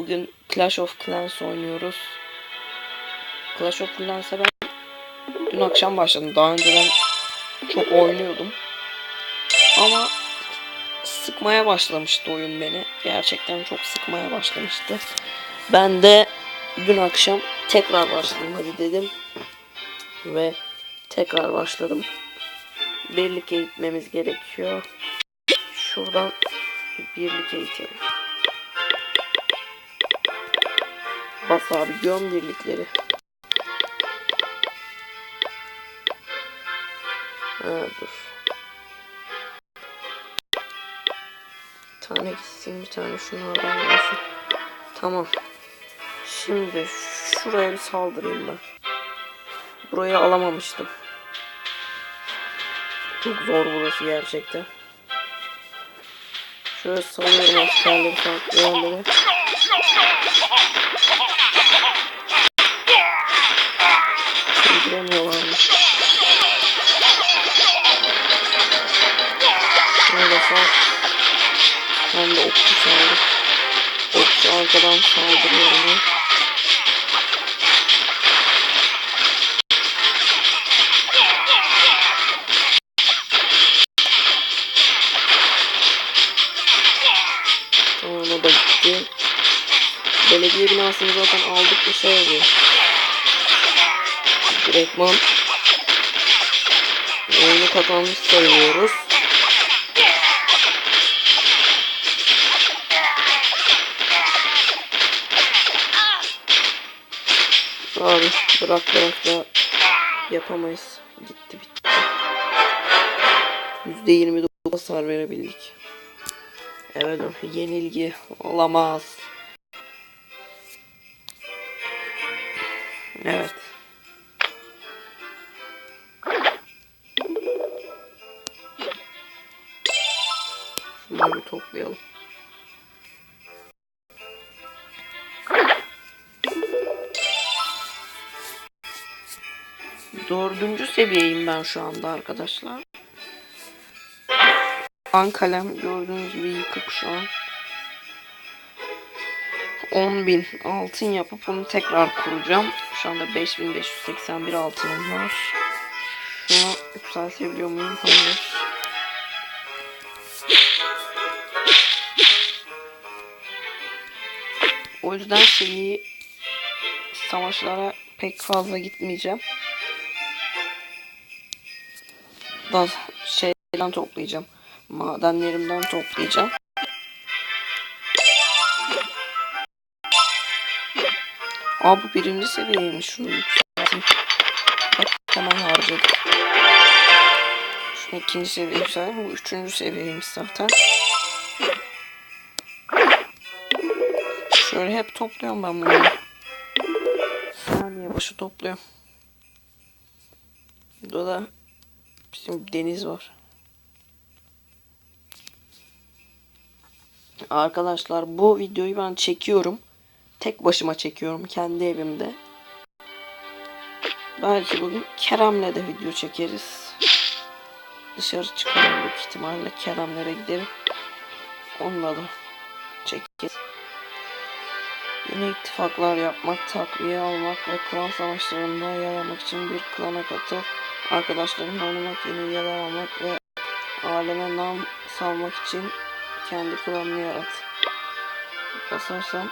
Bugün Clash of Clans oynuyoruz. Clash of Clans'a ben dün akşam başladım. Daha önceden çok oynuyordum. Ama sıkmaya başlamıştı oyun beni. Gerçekten çok sıkmaya başlamıştı. Ben de dün akşam tekrar başlayayım hadi dedim. Ve tekrar başladım. Birlik eğitmemiz gerekiyor. Şuradan birlik eğitelim. Bas abi, göm birlikleri. Dur. Bir tane gitsin, bir tane şunlardan gelsin. Tamam. Şimdi şuraya bir saldırayım ben. Burayı alamamıştım. Çok zor burası gerçekten. Şöyle salıyorum askerleri, farklı yerlere. Giremiyorlar mı? Şöyle sal. Ben de okçu saldım. Okçu arkadan saldırıyor onu. Tamam, o da gitti. Belediye binasını zaten aldık, işe yarıyor. Direktman oyunu kazanmış sayılıyoruz. Abi bırak da yapamayız. Gitti bitti. %29 hasar verebildik. Evet, yenilgi olamaz. Evet. Şunları bir toplayalım. Dördüncü seviyeyim ben şu anda arkadaşlar. Kalem gördüğünüz gibi yıkık şu an. 10.000 altın yapıp onu tekrar kuracağım. Şu anda 5.581 altınım var. Şunu yükseltebiliyor muyum? Hayır. O yüzden savaşlara pek fazla gitmeyeceğim. Daha şeyden toplayacağım. Madenlerimden toplayacağım. Bu birinci seviyeymiş. Şunu yükselteyim. Bak, hemen harcadım. Şunu ikinci seviye yükselteyim. Bu üçüncü seviyeymiş zaten. Şöyle hep topluyorum ben bunu. Saniye başı topluyorum. Burada da bizim deniz var. Arkadaşlar, bu videoyu ben çekiyorum. Tek başıma çekiyorum kendi evimde. Belki bugün Kerem'le de video çekeriz. Dışarı çıkalım büyük ihtimalle. Kerem'lere gidelim. Onunla da çekeriz. Yeni ittifaklar yapmak, takviye almak ve klan savaşlarında yer almak için bir klana katıl. Arkadaşlarımla oynamak, yeni üyeler almak ve aleme nam salmak için kendi klanını yarat. Basarsam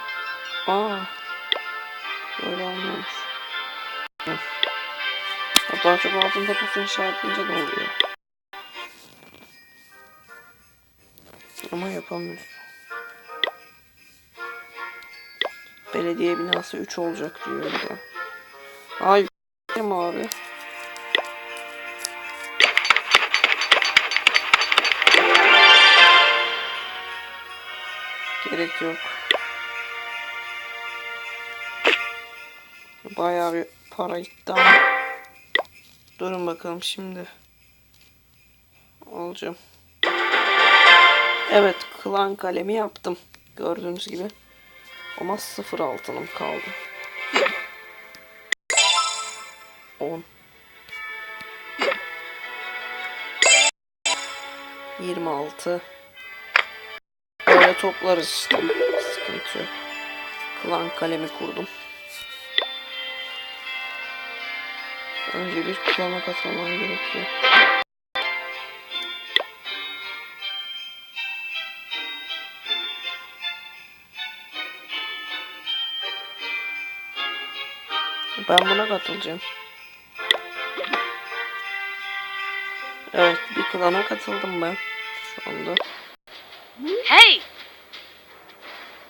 böyle olmuyormuş. Daha çok altın deposunu işaretleyince de oluyor. Ama yapamıyoruz. Belediye binası 3 olacak diyor burada. Yüklerim abi. Gerek yok. Bayağı bir para gitti ama. Durun bakalım şimdi. Alacağım. Evet, klan kalemi yaptım. Gördüğünüz gibi. Ama 0 altınım kaldı. 10. 26. Böyle toplarız işte. Sıkıntı yok. Klan kalemi kurdum. Önce bir klana katılmam gerekiyor. Ben buna katılacağım. Evet, bir klana katıldım ben şu anda. Hey!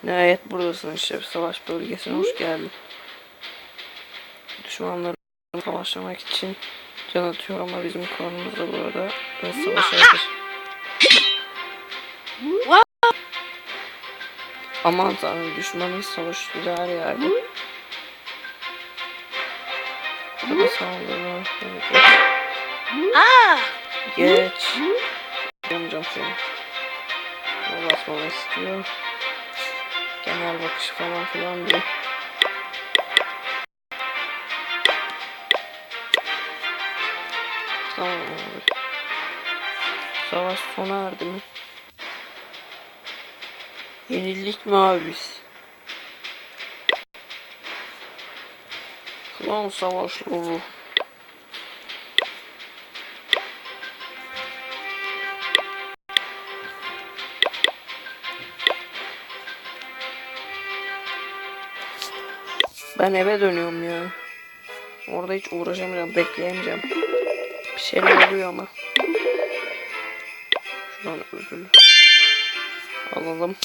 Nihayet buradasın işte, savaş bölgesine hoş geldin. Düşmanlarımla savaşlamak için can atıyor ama bizim klanımız da burada ve savaşa hazır. Aman tanrım, düşmanın savaşçıları her yerde. Burada saldırı. Geç. Yapacağım seni. Ne basmamı istiyor. Genel bakışı falan filan diyor. Tamam abi. Savaş sona erdi mi? Yenildik mi abi biz? Klan savaşları. Ben eve dönüyorum ya. Orada hiç uğraşamayacağım, bekleyemeyeceğim. Bir şeyler oluyor ama. Şuradan ödül alalım.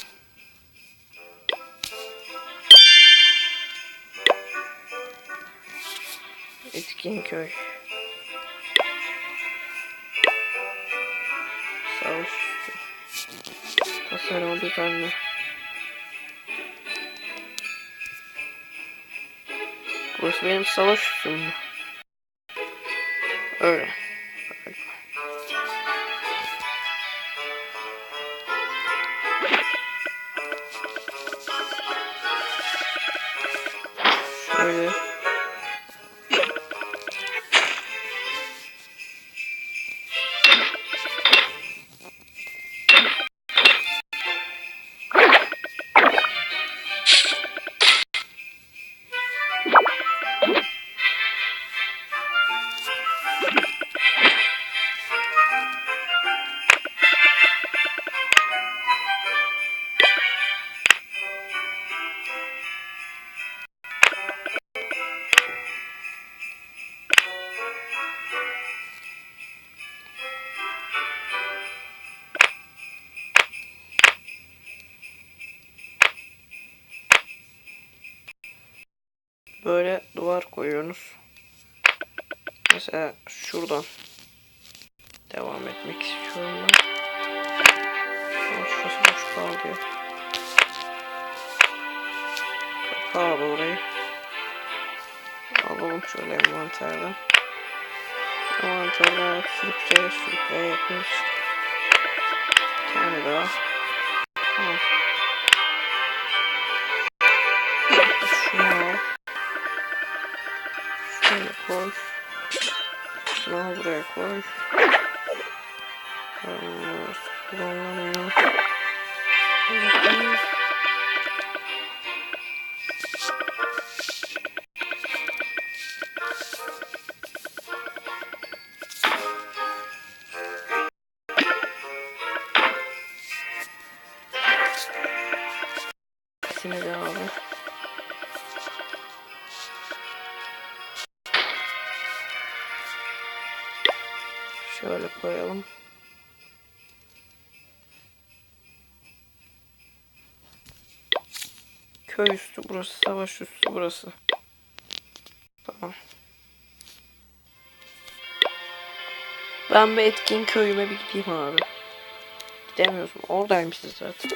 Etkinköy. Savaş üstü. Tasarımı düzenli. Burası benim savaş üstüm mü? Öyle. Şöyle. Böyle duvar koyuyorsunuz. Mesela şuradan devam etmek istiyorum ben. Ama şurası boş kalıyor. Kapağı orayı. Alalım şöyle envanterden. Envanterden sürükleye yapıyoruz. Bir tane daha. Tamam. Şunu al. Şöyle koy. Şunu al buraya koy. Kullanılmıyor. İkisini de aldım. Şöyle koyalım. Köy üstü burası, savaş üstü burası. Tamam. Ben bir etkin köyüme bir gideyim abi. Gidemiyorsun. Oradaymışız zaten.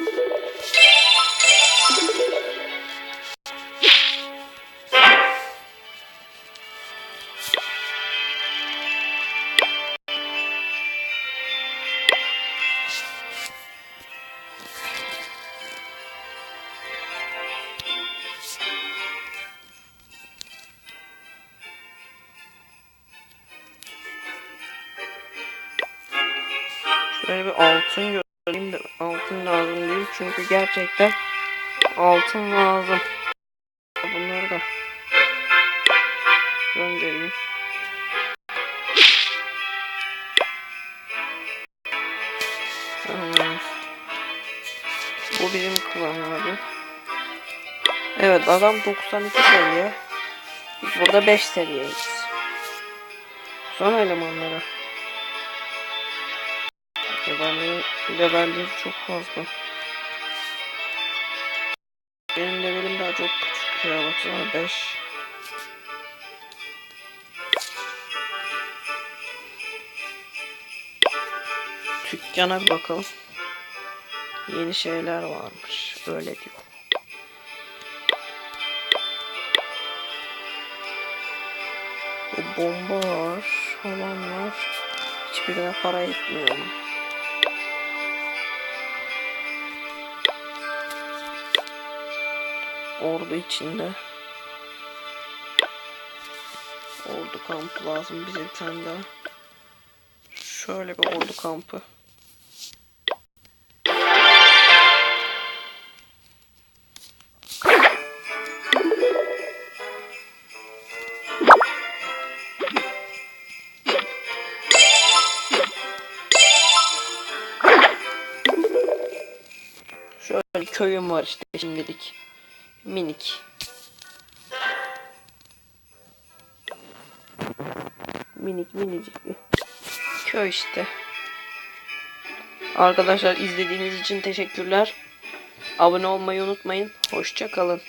Şöyle bir altın göreyim de altın lazım değil çünkü gerçekten altın lazım. da göndereyim. Bu bizim klan abi. Evet, adam 92 seviye. Biz burada 5 seviyeyiz. Son elemanlara. Levelleri çok fazla. Benim levelim daha çok küçük ya, baksana 5. Dükkana bir bakalım. Yeni şeyler varmış. Öyle diyor. Bu bomba var. Falan var. Hiçbirine para etmiyor. Ordu içinde. Ordu kampı lazım bize bir tane daha. Şöyle bir ordu kampı. Şöyle köyüm var işte şimdilik. Minik. Minicik bir köy işte. Arkadaşlar izlediğiniz için teşekkürler. Abone olmayı unutmayın. Hoşça kalın.